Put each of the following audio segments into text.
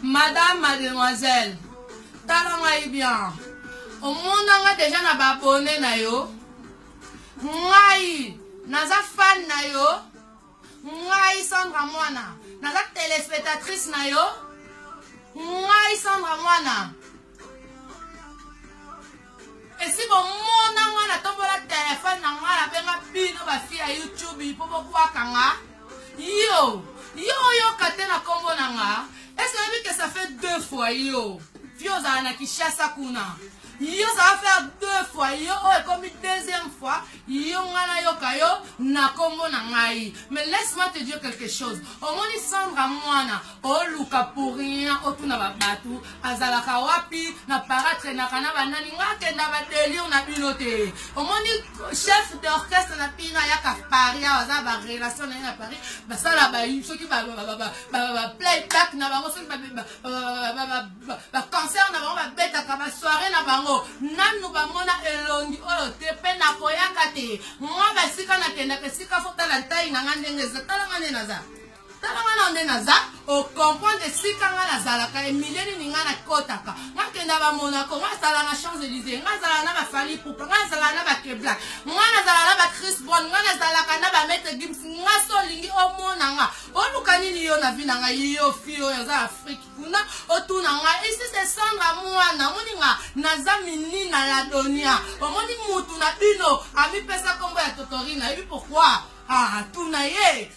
Madame, mademoiselle, talanga bien. Au monde a déjà na babone na yo. Ngai, naza fan na yo. Ngai Sandra Mwana, naza téléspectatrice na yo. Ngai Sandra Mwana. Et si bon monde a tombe la téléphone na nga la benga bino ba fi ya YouTube popo kwa kanga. Yo katena kombo nanga. Est-ce que ça fait 2 fois yo? Fio za na Kinshasa kuna. Yo ça va faire 2 fois yo et comme 2e fois yo ngana yo kayo na kombo nangai. Mais laisse-moi te dire quelque chose. Au moins Sandra Mwana o luka pour rien o tuna ba batu azala kawapi na paratre na kana banani ngake na ba délire na binote. Au moins chef d'orchestre na pina ya ka Paris aza ba relation na Paris ba sala ba ceux qui ba playback na bango ceux qui ba concert na bango ba beta ka ba soirée na bango. Nanu bamona elongi oyo te pe na koyaka te mwa basika na kenda kesika fota la taille na ngandenge za talanga ne naza talanga na naza o comprendre sika ngana zalaka emileni ninga na kotaka ngakenda ba Monaco ngazala na Champs-Élysées ngazala na ba Fally Ipupa ngazala na ba Kebla ngazala na ba Chris Brown ngazala na ba Maître Gims ngaso lingi omona nga olukani ni yo na vina nga yo fio ya za Afrique kuna otuna nga ici c'est Sandra Mwana moninga naza mini na la donia omoni mutu na bino ami pesa kombo ya Totorina et pourquoi tunaye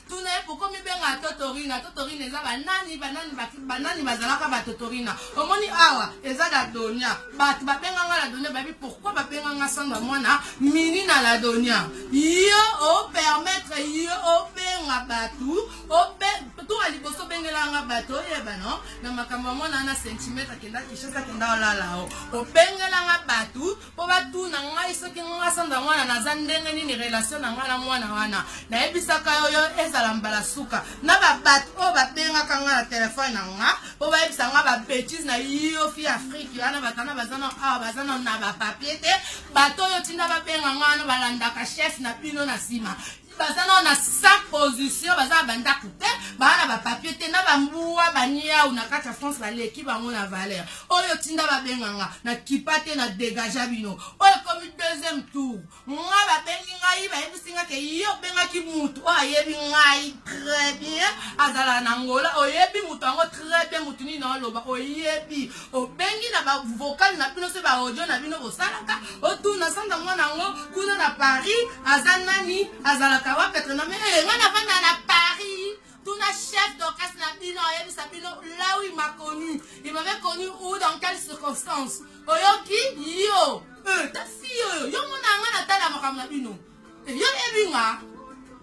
pourquoi mi benga Totorina eza banani bazalaka ba Totorina omoni awa eza la donia batu babenga nga la donia babi pourquoi babenga nga Sandra Mwana mini na la donia yo o permettre yo o benga batu o to aliboso bengela nga batu yeba no na makambo mona na centimètre kenda Kinshasa kenda olala o bengela nga batu po batu na nga isoki nga Sandra Mwana na zandenge ni relation na nga na mwana wana na ebisaka yo ezala mbala suka na ba batu o babenga kanga na telefone na nga po ba ebisa nga ba bêtise na yo fi Afrique yana batana bazana na ba papier te bato yo tinda babenga nga na balandaka chef na bino na sima bazana na 5 position bazana banda kute bana ba papier te na bambuwa bania ou na kata France ba l'équipe bango na valeur oyo tinda babenganga na kipate na dégager bino oyo comme 2e tour nga ba bengi ngai ba ebisinga ke yo benga ki mutu o ayebi ngai très bien azala na ngola oyebi mutu ngo très bien mutu ni na loba oyebi o bengi na ba vocal na bino se ba audio na bino bosalaka o tu na Sandra Mwana ngo kuna na Paris azanani azala kawapetre na mais nga na vanda na Paris. Tout na chef d'orchestre na bino yebi sabino là où il m'a connu. Il m'avait connu où dans quelles circonstances? Oyoki yo ta fille yo mona nga na tala makamna bino. Yo yebi nga.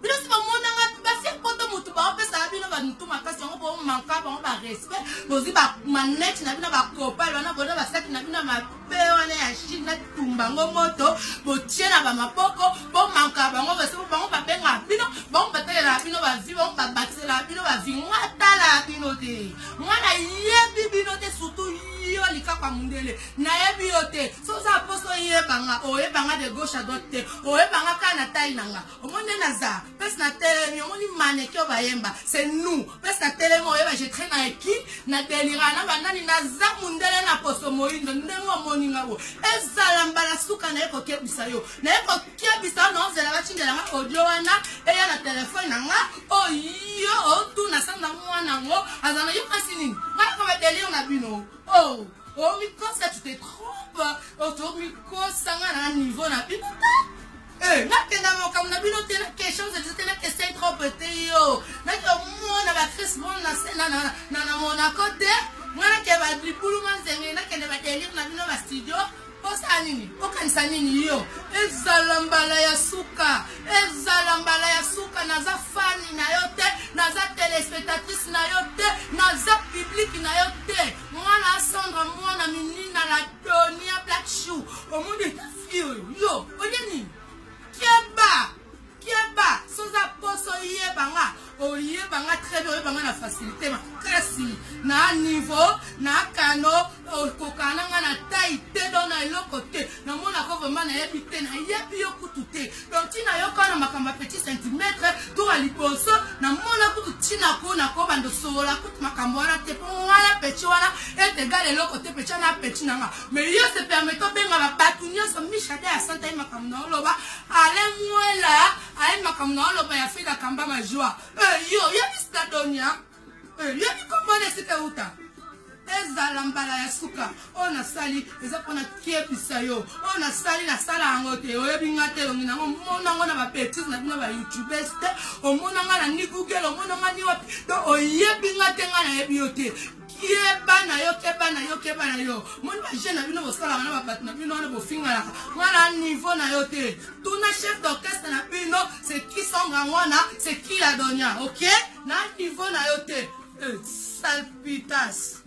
Bino si ba mona nga ba fi poto mutu ba opesa bino ba ntu makasi ngo bo manka ba respect. Bozi ba manette na bino ba kopal wana boda ba set na bino ma pewana ya Chine tumba ngo moto bo tiena ba mapoko bo manka ba ngo bese bo ba benga bino bo batela bino ba vi bo ba batela bino ba vi ngata la bino te ngana yebi bino te surtout yo likapa mundele na yebi yo te so za poso yebanga o yebanga de gauche à droite te o yebanga kana tai nanga o monde naza pes na tele yo moni maneke ba yemba c'est nous pes na tele mo yeba je traîne na équipe na delira na banani naza mundele na poso moindo ndengo moninga bo ezala mbala suka na eko kebisa yo na eko kebisa no zela ba chindela nga audio wana eya na telefone nanga o yo o tu na Sandra Mwana ngo azana yo kasini nga ko ba delire na bino oh mi cosa tu te trompes oh mi cosa na niveau na bino na tena mo kam na bino tena question de tena que c'est trop petit yo na ko mo na ba Chris Brown na Monaco te ngana ke ba lipulu manzenge na ke ba delire na bino ba studio posa nini okanisa nini yo ezala mbala ya suka naza fani na yo te naza téléspectatrice na yo te naza public na yo te mwana Sandra Mwana minina la donia black shoe omundi ta fio yo oyeni kieba soza poso yebanga très bien oyebanga na facilité makasi na niveau na kano kokana nga na taille te do na eloko te na mona ko vraiment na yebi te na yebi yo kutu te donc tina yo kana makamba petit centimètre to aliposo na mona kutu tina ko na ko bando sola kutu makambo wana te po ngala petit wana et égal eloko te petit na petit nanga mais yo se permet to benga ba batunyo so mishade ya santa makambo na loba ale mwela ale makambo na loba ya fika kamba majua yo yebi stadonia yebi komone site uta ezala mbala ya suka ona sali eza pona kiepisa yo ona sali na sala yango te oyebi nga te ongi nango mona ngo na ba bêtises na bino ba youtubers te omona nga na ni Google omona nga ni wapi donc oyebi nga te nga na yebi yo te kebana yo moni ba jeune na bino bosala na ba bat na bino na bofingalaka nga na niveau na yo te tuna chef d'orchestre na bino c'est qui Songangwana c'est qui la Donia ok na niveau na yo te salpitas